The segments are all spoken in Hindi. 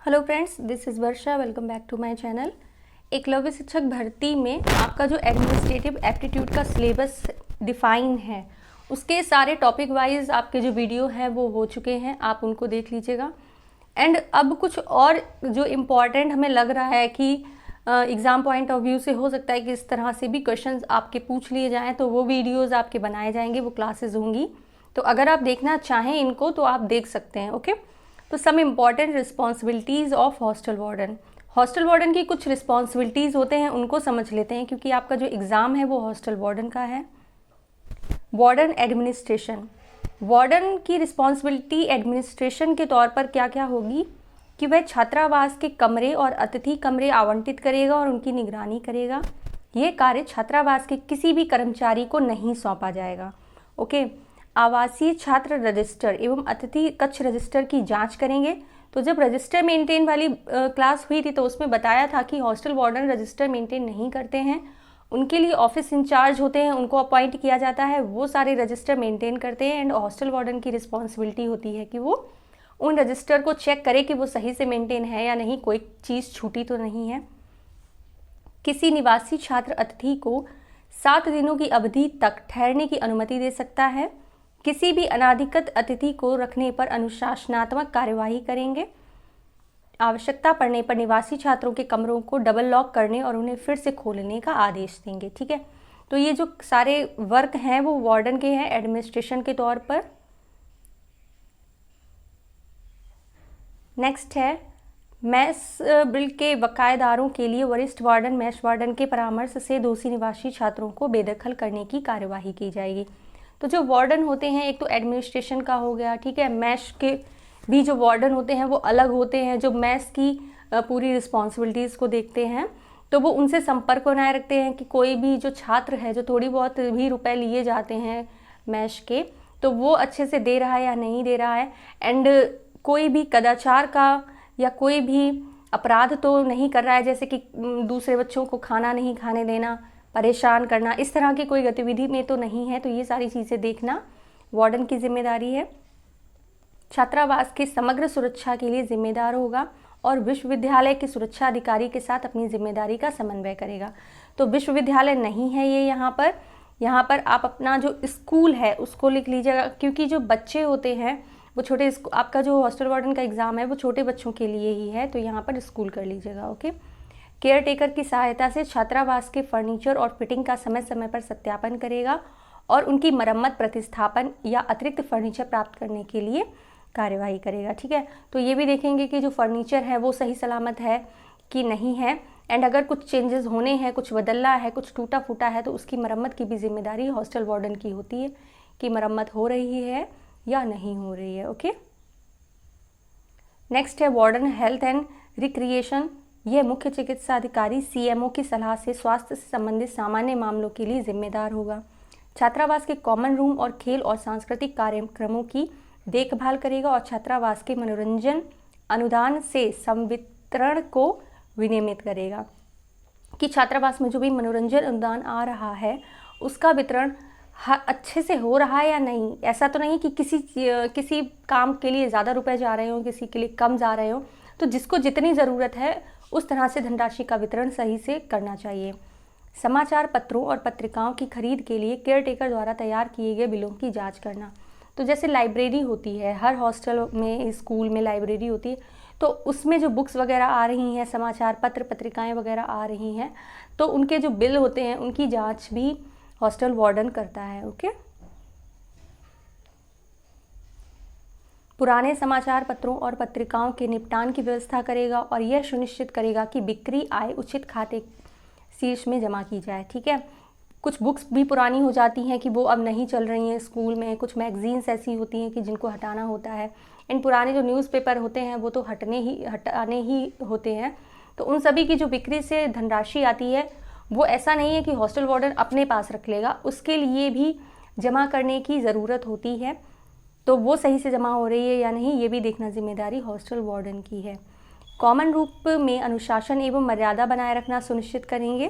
Hello friends, this is Varsha. Welcome back to my channel. Eklavya शिक्षक भर्ती में आपका जो एडमिनिस्ट्रेटिव एप्टीट्यूड का सिलेबस डिफाइन है, उसके सारे टॉपिक वाइज आपके जो वीडियो हैं वो हो चुके हैं, आप उनको देख लीजिएगा। एंड अब कुछ और जो इम्पॉर्टेंट हमें लग रहा है कि एग्ज़ाम पॉइंट ऑफ व्यू से हो सकता है कि इस तरह से भी क्वेश्चंस आपके पूछ लिए जाएँ, तो वो वीडियोज़ आपके बनाए जाएंगे, वो क्लासेज होंगी। तो अगर आप देखना चाहें इनको तो आप देख सकते हैं। ओके, तो some important responsibilities of hostel warden. Hostel warden की कुछ रिस्पॉन्सिबिलिटीज़ होते हैं, उनको समझ लेते हैं, क्योंकि आपका जो एग्ज़ाम है वो हॉस्टल वार्डन का है। वार्डन एडमिनिस्ट्रेशन, वार्डन की रिस्पॉन्सिबिलिटी एडमिनिस्ट्रेशन के तौर पर क्या क्या होगी कि वह छात्रावास के कमरे और अतिथि कमरे आवंटित करेगा और उनकी निगरानी करेगा। ये कार्य छात्रावास के किसी भी कर्मचारी को नहीं सौंपा जाएगा। ओके, आवासीय छात्र रजिस्टर एवं अतिथि कक्ष रजिस्टर की जांच करेंगे। तो जब रजिस्टर मेंटेन वाली क्लास हुई थी तो उसमें बताया था कि हॉस्टल वार्डन रजिस्टर मेंटेन नहीं करते हैं, उनके लिए ऑफिस इंचार्ज होते हैं, उनको अपॉइंट किया जाता है, वो सारे रजिस्टर मेंटेन करते हैं। एंड हॉस्टल वार्डन की रिस्पॉन्सिबिलिटी होती है कि वो उन रजिस्टर को चेक करे कि वो सही से मेंटेन है या नहीं, कोई चीज़ छूटी तो नहीं है। किसी निवासी छात्र अतिथि को 7 दिनों की अवधि तक ठहरने की अनुमति दे सकता है। किसी भी अनाधिकृत अतिथि को रखने पर अनुशासनात्मक कार्यवाही करेंगे। आवश्यकता पड़ने पर निवासी छात्रों के कमरों को डबल लॉक करने और उन्हें फिर से खोलने का आदेश देंगे। ठीक है, तो ये जो सारे वर्क हैं वो वार्डन के हैं एडमिनिस्ट्रेशन के तौर पर। नेक्स्ट है मैस बिल के बकायेदारों के लिए वरिष्ठ वार्डन मैश वार्डन के परामर्श से दोषी निवासी छात्रों को बेदखल करने की कार्यवाही की जाएगी। तो जो वार्डन होते हैं, एक तो एडमिनिस्ट्रेशन का हो गया, ठीक है, मैश के भी जो वार्डन होते हैं वो अलग होते हैं, जो मैश की पूरी रिस्पॉन्सिबिलिटीज़ को देखते हैं। तो वो उनसे संपर्क बनाए रखते हैं कि कोई भी जो छात्र है, जो थोड़ी बहुत भी रुपए लिए जाते हैं मैश के, तो वो अच्छे से दे रहा है या नहीं दे रहा है। एंड कोई भी कदाचार का या कोई भी अपराध तो नहीं कर रहा है, जैसे कि दूसरे बच्चों को खाना नहीं खाने देना, परेशान करना, इस तरह की कोई गतिविधि में तो नहीं है। तो ये सारी चीज़ें देखना वार्डन की जिम्मेदारी है। छात्रावास की समग्र सुरक्षा के लिए जिम्मेदार होगा और विश्वविद्यालय के सुरक्षा अधिकारी के साथ अपनी जिम्मेदारी का समन्वय करेगा। तो विश्वविद्यालय नहीं है ये यहाँ पर आप अपना जो स्कूल है उसको लिख लीजिएगा, क्योंकि जो बच्चे होते हैं वो छोटे, आपका जो हॉस्टल वार्डन का एग्ज़ाम है वो छोटे बच्चों के लिए ही है, तो यहाँ पर स्कूल कर लीजिएगा। ओके, केयर टेकर की सहायता से छात्रावास के फर्नीचर और फिटिंग का समय समय पर सत्यापन करेगा और उनकी मरम्मत, प्रतिस्थापन या अतिरिक्त फर्नीचर प्राप्त करने के लिए कार्यवाही करेगा। ठीक है, तो ये भी देखेंगे कि जो फर्नीचर है वो सही सलामत है कि नहीं है। एंड अगर कुछ चेंजेस होने हैं, कुछ बदलना है, कुछ टूटा फूटा है, तो उसकी मरम्मत की भी जिम्मेदारी हॉस्टल वार्डन की होती है कि मरम्मत हो रही है या नहीं हो रही है। ओके, नेक्स्ट है वार्डन हेल्थ एंड रिक्रिएशन। यह मुख्य चिकित्सा अधिकारी सीएमओ की सलाह से स्वास्थ्य से संबंधित सामान्य मामलों के लिए जिम्मेदार होगा। छात्रावास के कॉमन रूम और खेल और सांस्कृतिक कार्यक्रमों की देखभाल करेगा और छात्रावास के मनोरंजन अनुदान से संवितरण को विनियमित करेगा कि छात्रावास में जो भी मनोरंजन अनुदान आ रहा है उसका वितरण अच्छे से हो रहा है या नहीं। ऐसा तो नहीं कि किसी काम के लिए ज़्यादा रुपए जा रहे हो, किसी के लिए कम जा रहे हो। तो जिसको जितनी ज़रूरत है उस तरह से धनराशि का वितरण सही से करना चाहिए। समाचार पत्रों और पत्रिकाओं की खरीद के लिए केयर टेकर द्वारा तैयार किए गए बिलों की जांच करना। तो जैसे लाइब्रेरी होती है, हर हॉस्टल में, स्कूल में लाइब्रेरी होती है, तो उसमें जो बुक्स वगैरह आ रही हैं, समाचार पत्र पत्रिकाएं वगैरह आ रही हैं, तो उनके जो बिल होते हैं उनकी जाँच भी हॉस्टल वार्डन करता है। ओके, पुराने समाचार पत्रों और पत्रिकाओं के निपटान की व्यवस्था करेगा और यह सुनिश्चित करेगा कि बिक्री आय उचित खाते शीर्ष में जमा की जाए। ठीक है, कुछ बुक्स भी पुरानी हो जाती हैं कि वो अब नहीं चल रही हैं स्कूल में, कुछ मैगजीन्स ऐसी होती हैं कि जिनको हटाना होता है। इन पुराने जो न्यूज़पेपर होते हैं वो तो हटाने ही होते हैं। तो उन सभी की जो बिक्री से धनराशि आती है वो ऐसा नहीं है कि हॉस्टल वार्डन अपने पास रख लेगा, उसके लिए भी जमा करने की ज़रूरत होती है। तो वो सही से जमा हो रही है या नहीं, ये भी देखना जिम्मेदारी हॉस्टल वार्डन की है। कॉमन रूप में अनुशासन एवं मर्यादा बनाए रखना सुनिश्चित करेंगे।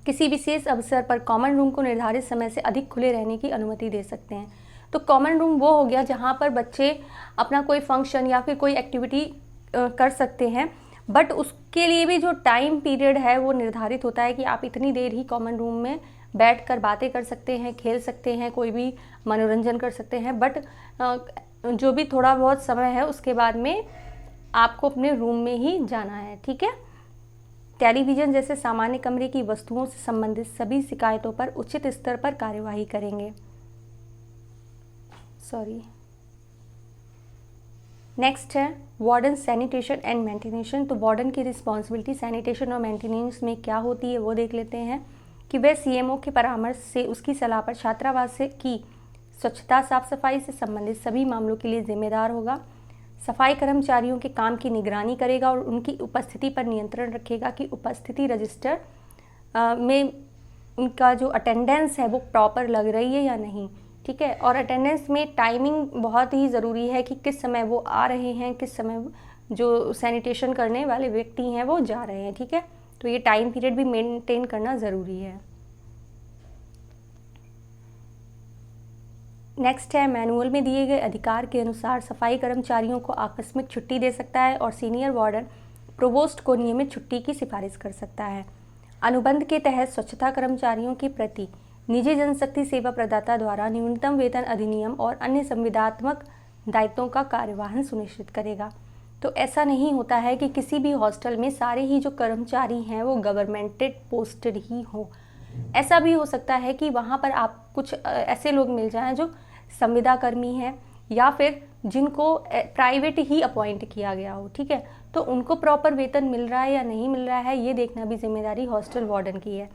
किसी विशेष अवसर पर कॉमन रूम को निर्धारित समय से अधिक खुले रहने की अनुमति दे सकते हैं। तो कॉमन रूम वो हो गया जहाँ पर बच्चे अपना कोई फंक्शन या फिर कोई एक्टिविटी कर सकते हैं, बट उसके लिए भी जो टाइम पीरियड है वो निर्धारित होता है कि आप इतनी देर ही कॉमन रूम में बैठकर बातें कर सकते हैं, खेल सकते हैं, कोई भी मनोरंजन कर सकते हैं, बट जो भी थोड़ा बहुत समय है उसके बाद में आपको अपने रूम में ही जाना है, ठीक है। टेलीविज़न जैसे सामान्य कमरे की वस्तुओं से संबंधित सभी शिकायतों पर उचित स्तर पर कार्यवाही करेंगे। नेक्स्ट है वार्डन सैनिटेशन एंड मेंटेनेशन। तो वार्डन की रिस्पॉन्सिबिलिटी सैनिटेशन और मेंटेनेंस में क्या होती है वो देख लेते हैं कि वह सीएमओ के परामर्श से उसकी सलाह पर छात्रावास की स्वच्छता साफ सफाई से संबंधित सभी मामलों के लिए जिम्मेदार होगा। सफाई कर्मचारियों के काम की निगरानी करेगा और उनकी उपस्थिति पर नियंत्रण रखेगा कि उपस्थिति रजिस्टर में उनका जो अटेंडेंस है वो प्रॉपर लग रही है या नहीं, ठीक है। और अटेंडेंस में टाइमिंग बहुत ही ज़रूरी है कि किस समय वो आ रहे हैं, किस समय जो सैनिटेशन करने वाले व्यक्ति हैं वो जा रहे हैं, ठीक है। तो ये टाइम पीरियड भी मेंटेन करना ज़रूरी है। नेक्स्ट है मैनुअल में दिए गए अधिकार के अनुसार सफाई कर्मचारियों को आकस्मिक छुट्टी दे सकता है और सीनियर वार्डन प्रोवोस्ट को नियमित छुट्टी की सिफारिश कर सकता है। अनुबंध के तहत स्वच्छता कर्मचारियों के प्रति निजी जनशक्ति सेवा प्रदाता द्वारा न्यूनतम वेतन अधिनियम और अन्य संविदात्मक दायित्वों का कार्यवाहन सुनिश्चित करेगा। तो ऐसा नहीं होता है कि किसी भी हॉस्टल में सारे ही जो कर्मचारी हैं वो गवर्नमेंटेड पोस्टेड ही हो। ऐसा भी हो सकता है कि वहाँ पर आप कुछ ऐसे लोग मिल जाएं जो संविदा कर्मी हैं या फिर जिनको प्राइवेट ही अपॉइंट किया गया हो, ठीक है। तो उनको प्रॉपर वेतन मिल रहा है या नहीं मिल रहा है ये देखना भी जिम्मेदारी हॉस्टल वार्डन की है।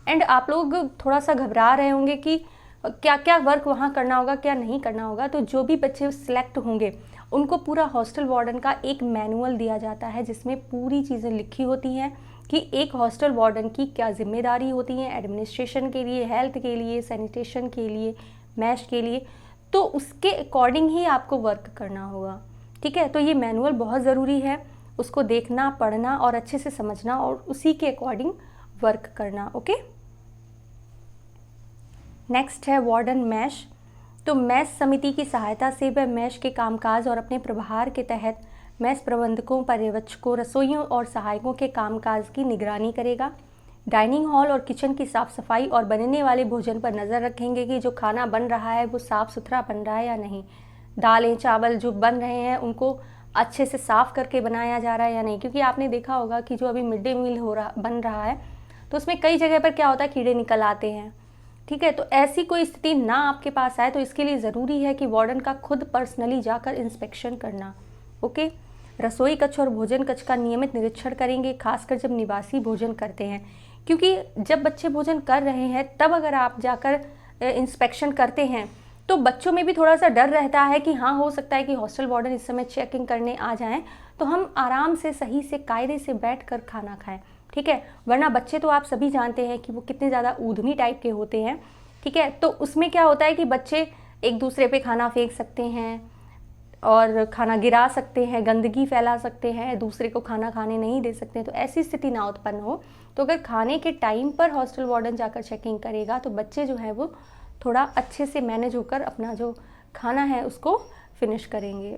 एंड आप लोग थोड़ा सा घबरा रहे होंगे कि क्या क्या वर्क वहाँ करना होगा, क्या नहीं करना होगा। तो जो भी बच्चे सिलेक्ट होंगे उनको पूरा हॉस्टल वार्डन का एक मैनुअल दिया जाता है जिसमें पूरी चीज़ें लिखी होती हैं कि एक हॉस्टल वार्डन की क्या जिम्मेदारी होती है एडमिनिस्ट्रेशन के लिए, हेल्थ के लिए, सैनिटेशन के लिए, मैश के लिए। तो उसके अकॉर्डिंग ही आपको वर्क करना होगा, ठीक है। तो ये मैनुअल बहुत ज़रूरी है, उसको देखना, पढ़ना और अच्छे से समझना और उसी के अकॉर्डिंग वर्क करना, ओके। नेक्स्ट है वार्डन मैश। तो मैश समिति की सहायता से वह मैश के कामकाज और अपने प्रभार के तहत मैश प्रबंधकों, पर्यवेक्षकों, रसोइयों और सहायकों के कामकाज की निगरानी करेगा। डाइनिंग हॉल और किचन की साफ़ सफाई और बनने वाले भोजन पर नज़र रखेंगे कि जो खाना बन रहा है वो साफ़ सुथरा बन रहा है या नहीं। दालें, चावल जो बन रहे हैं उनको अच्छे से साफ़ करके बनाया जा रहा है या नहीं, क्योंकि आपने देखा होगा कि जो अभी मिड डे मील बन रहा है तो उसमें कई जगह पर क्या होता है, कीड़े निकल आते हैं, ठीक है। तो ऐसी कोई स्थिति ना आपके पास आए तो इसके लिए ज़रूरी है कि वार्डन का खुद पर्सनली जाकर इंस्पेक्शन करना, ओके। रसोई कक्ष और भोजन कक्ष का नियमित निरीक्षण करेंगे, खासकर जब निवासी भोजन करते हैं, क्योंकि जब बच्चे भोजन कर रहे हैं तब अगर आप जाकर इंस्पेक्शन करते हैं तो बच्चों में भी थोड़ा सा डर रहता है कि हाँ हो सकता है कि हॉस्टल वार्डन इस समय चेकिंग करने आ जाएं, तो हम आराम से सही से कायदे से बैठकर खाना खाएं, ठीक है। वरना बच्चे तो आप सभी जानते हैं कि वो कितने ज़्यादा ऊधमी टाइप के होते हैं, ठीक है। तो उसमें क्या होता है कि बच्चे एक दूसरे पे खाना फेंक सकते हैं और खाना गिरा सकते हैं, गंदगी फैला सकते हैं, दूसरे को खाना खाने नहीं दे सकते हैं। तो ऐसी स्थिति ना उत्पन्न हो तो अगर खाने के टाइम पर हॉस्टल वार्डन जाकर चेकिंग करेगा तो बच्चे जो हैं वो थोड़ा अच्छे से मैनेज होकर अपना जो खाना है उसको फिनिश करेंगे।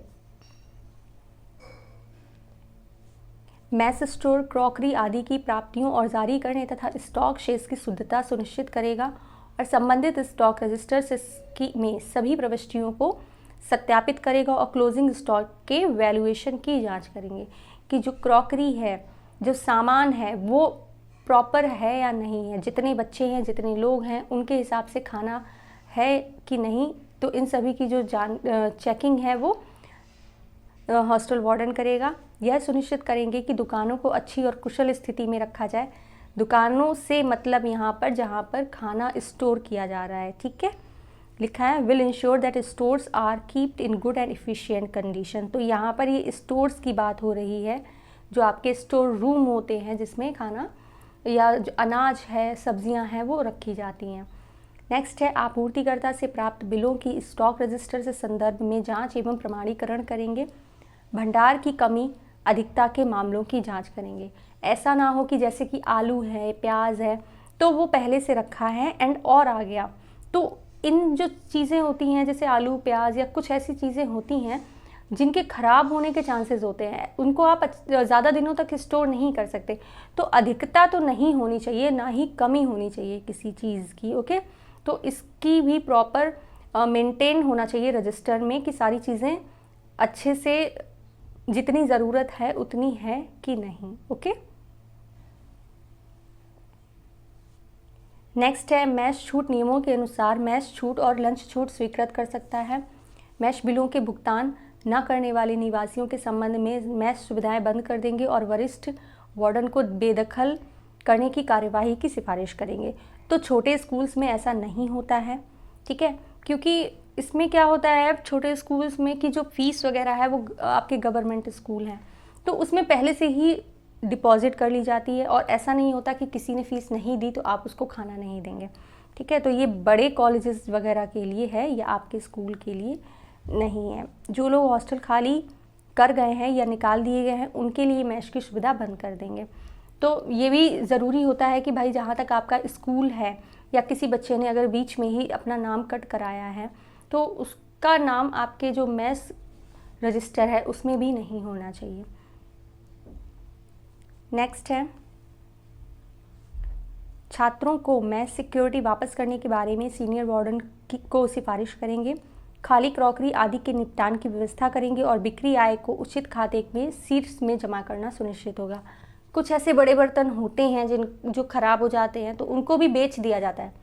मैस स्टोर क्रॉकरी आदि की प्राप्तियों और जारी करने तथा स्टॉक शेष की शुद्धता सुनिश्चित करेगा और संबंधित स्टॉक रजिस्टर में सभी प्रविष्टियों को सत्यापित करेगा और क्लोजिंग स्टॉक के वैल्यूएशन की जांच करेंगे कि जो क्रॉकरी है, जो सामान है वो प्रॉपर है या नहीं है, जितने बच्चे हैं, जितने लोग हैं उनके हिसाब से खाना है कि नहीं। तो इन सभी की जो चेकिंग है वो हॉस्टल वार्डन करेगा। यह सुनिश्चित करेंगे कि दुकानों को अच्छी और कुशल स्थिति में रखा जाए। दुकानों से मतलब यहाँ पर जहाँ पर खाना स्टोर किया जा रहा है, ठीक है। लिखा है will ensure that stores are kept in good and efficient condition. तो यहाँ पर ये स्टोर्स की बात हो रही है, जो आपके स्टोर रूम होते हैं जिसमें खाना या जो अनाज है, सब्जियां हैं वो रखी जाती हैं। नेक्स्ट है आपूर्तिकर्ता से प्राप्त बिलों की स्टॉक रजिस्टर से संदर्भ में जांच एवं प्रमाणीकरण करेंगे। भंडार की कमी अधिकता के मामलों की जांच करेंगे। ऐसा ना हो कि जैसे कि आलू है, प्याज है तो वो पहले से रखा है एंड और आ गया। तो इन जो चीज़ें होती हैं जैसे आलू, प्याज या कुछ ऐसी चीज़ें होती हैं जिनके ख़राब होने के चांसेस होते हैं, उनको आप ज़्यादा दिनों तक स्टोर नहीं कर सकते। तो अधिकता तो नहीं होनी चाहिए, ना ही कमी होनी चाहिए किसी चीज़ की। ओके, तो इसकी भी प्रॉपर मेंटेन होना चाहिए रजिस्टर में कि सारी चीज़ें अच्छे से जितनी ज़रूरत है उतनी है कि नहीं। ओके, नेक्स्ट है मैश छूट। नियमों के अनुसार मैश छूट और लंच छूट स्वीकृत कर सकता है। मैश बिलों के भुगतान न करने वाले निवासियों के संबंध में मैश सुविधाएं बंद कर देंगे और वरिष्ठ वार्डन को बेदखल करने की कार्यवाही की सिफारिश करेंगे। तो छोटे स्कूल्स में ऐसा नहीं होता है, ठीक है, क्योंकि इसमें क्या होता है छोटे स्कूल्स में कि जो फीस वगैरह है वो आपके गवर्नमेंट स्कूल हैं तो उसमें पहले से ही डिपॉजिट कर ली जाती है, और ऐसा नहीं होता कि किसी ने फ़ीस नहीं दी तो आप उसको खाना नहीं देंगे, ठीक है। तो ये बड़े कॉलेजेस वगैरह के लिए है या आपके स्कूल के लिए नहीं है। जो लोग हॉस्टल खाली कर गए हैं या निकाल दिए गए हैं उनके लिए मैश की सुविधा बंद कर देंगे। तो ये भी ज़रूरी होता है कि भाई जहाँ तक आपका स्कूल है या किसी बच्चे ने अगर बीच में ही अपना नाम कट कराया है तो उसका नाम आपके जो मैस रजिस्टर है उसमें भी नहीं होना चाहिए। नेक्स्ट है छात्रों को मैस सिक्योरिटी वापस करने के बारे में सीनियर वार्डन को सिफारिश करेंगे। खाली क्रॉकरी आदि के निपटान की व्यवस्था करेंगे और बिक्री आय को उचित खाते में शीर्ष में जमा करना सुनिश्चित होगा। कुछ ऐसे बड़े बर्तन होते हैं जो ख़राब हो जाते हैं तो उनको भी बेच दिया जाता है,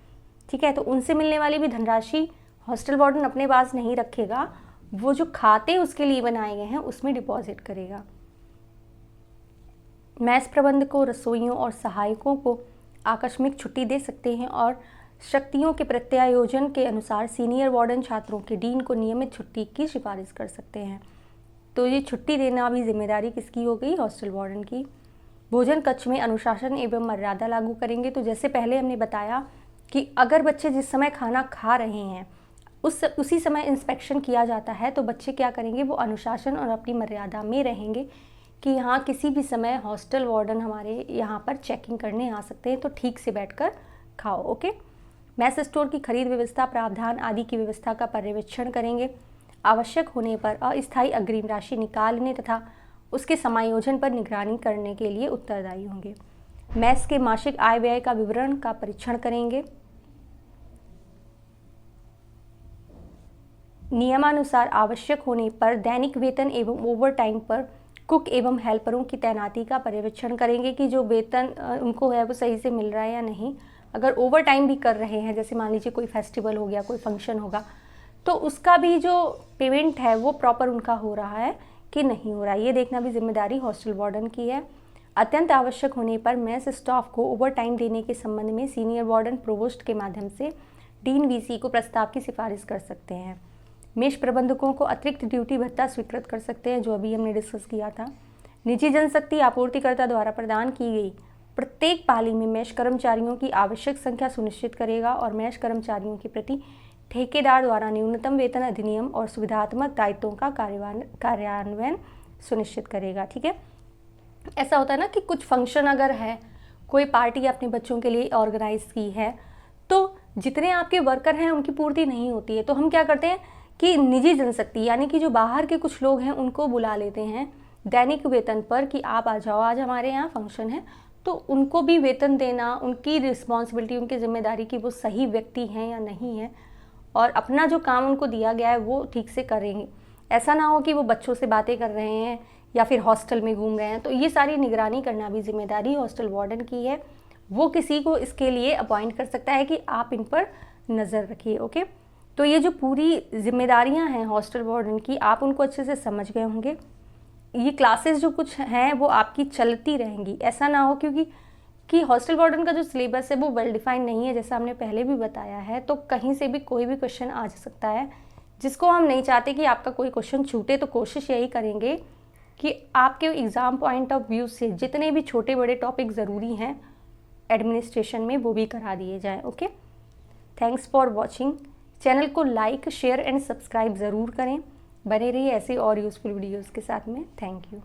ठीक है। तो उनसे मिलने वाली भी धनराशि हॉस्टल वार्डन अपने पास नहीं रखेगा, वो जो खाते उसके लिए बनाए गए हैं उसमें डिपॉजिट करेगा। मैस प्रबंधकों, रसोइयों और सहायकों को आकस्मिक छुट्टी दे सकते हैं और शक्तियों के प्रत्यायोजन के अनुसार सीनियर वार्डन छात्रों के डीन को नियमित छुट्टी की सिफारिश कर सकते हैं। तो ये छुट्टी देना भी जिम्मेदारी किसकी हो गई? हॉस्टल वार्डन की। भोजन कक्ष में अनुशासन एवं मर्यादा लागू करेंगे। तो जैसे पहले हमने बताया कि अगर बच्चे जिस समय खाना खा रहे हैं उसी समय इंस्पेक्शन किया जाता है तो बच्चे क्या करेंगे, वो अनुशासन और अपनी मर्यादा में रहेंगे कि यहाँ किसी भी समय हॉस्टल वार्डन हमारे यहाँ पर चेकिंग करने आ सकते हैं, तो ठीक से बैठकर खाओ। ओके। मैस स्टोर की खरीद व्यवस्था, प्रावधान आदि की व्यवस्था का पर्यवेक्षण करेंगे। आवश्यक होने पर अस्थायी अग्रिम राशि निकालने तथा उसके समायोजन पर निगरानी करने के लिए उत्तरदायी होंगे। मैस के मासिक आय व्यय का विवरण का परीक्षण करेंगे। नियमानुसार आवश्यक होने पर दैनिक वेतन एवं ओवर टाइम पर कुक एवं हेल्परों की तैनाती का पर्यवेक्षण करेंगे कि जो वेतन उनको है वो सही से मिल रहा है या नहीं। अगर ओवर टाइम भी कर रहे हैं, जैसे मान लीजिए कोई फेस्टिवल हो गया, कोई फंक्शन होगा, तो उसका भी जो पेमेंट है वो प्रॉपर उनका हो रहा है कि नहीं हो रहा है, ये देखना भी जिम्मेदारी हॉस्टल वार्डन की है। अत्यंत आवश्यक होने पर मैस स्टाफ को ओवर टाइम देने के संबंध में सीनियर वार्डन प्रोवोस्ट के माध्यम से डीन वीसी को प्रस्ताव की सिफारिश कर सकते हैं। मेष प्रबंधकों को अतिरिक्त ड्यूटी भत्ता स्वीकृत कर सकते हैं, जो अभी हमने डिस्कस किया था। निजी जनशक्ति आपूर्तिकर्ता द्वारा प्रदान की गई प्रत्येक पाली में मेष कर्मचारियों की आवश्यक संख्या सुनिश्चित करेगा और मेष कर्मचारियों के प्रति ठेकेदार द्वारा न्यूनतम वेतन अधिनियम और सुविधात्मक दायित्वों का कार्यान्वयन सुनिश्चित करेगा, ठीक है। ऐसा होता है ना कि कुछ फंक्शन अगर है, कोई पार्टी अपने बच्चों के लिए ऑर्गेनाइज की है, तो जितने आपके वर्कर हैं उनकी पूर्ति नहीं होती है, तो हम क्या करते हैं कि निजी जनशक्ति यानी कि जो बाहर के कुछ लोग हैं उनको बुला लेते हैं दैनिक वेतन पर कि आप आ जाओ, आज हमारे यहाँ फंक्शन है। तो उनको भी वेतन देना उनकी रिस्पॉन्सिबिलिटी, उनकी जिम्मेदारी कि वो सही व्यक्ति हैं या नहीं है और अपना जो काम उनको दिया गया है वो ठीक से करेंगे। ऐसा ना हो कि वो बच्चों से बातें कर रहे हैं या फिर हॉस्टल में घूम रहे हैं। तो ये सारी निगरानी करना भी जिम्मेदारी हॉस्टल वार्डन की है। वो किसी को इसके लिए अपॉइंट कर सकता है कि आप इन पर नज़र रखिए। ओके, तो ये जो पूरी जिम्मेदारियां हैं हॉस्टल वार्डन की, आप उनको अच्छे से समझ गए होंगे। ये क्लासेस जो कुछ हैं वो आपकी चलती रहेंगी। ऐसा ना हो क्योंकि हॉस्टल वार्डन का जो सिलेबस है वो वेल डिफाइंड नहीं है, जैसा हमने पहले भी बताया है। तो कहीं से भी कोई भी क्वेश्चन आ सकता है, जिसको हम नहीं चाहते कि आपका कोई क्वेश्चन छूटे। तो कोशिश यही करेंगे कि आपके एग्ज़ाम पॉइंट ऑफ व्यू से जितने भी छोटे बड़े टॉपिक ज़रूरी हैं एडमिनिस्ट्रेशन में वो भी करा दिए जाएँ। Okay, thanks for watching. Channel को लाइक, शेयर एंड सब्सक्राइब ज़रूर करें। बने रहिए ऐसे और यूज़फुल वीडियोज़ के साथ में। Thank you.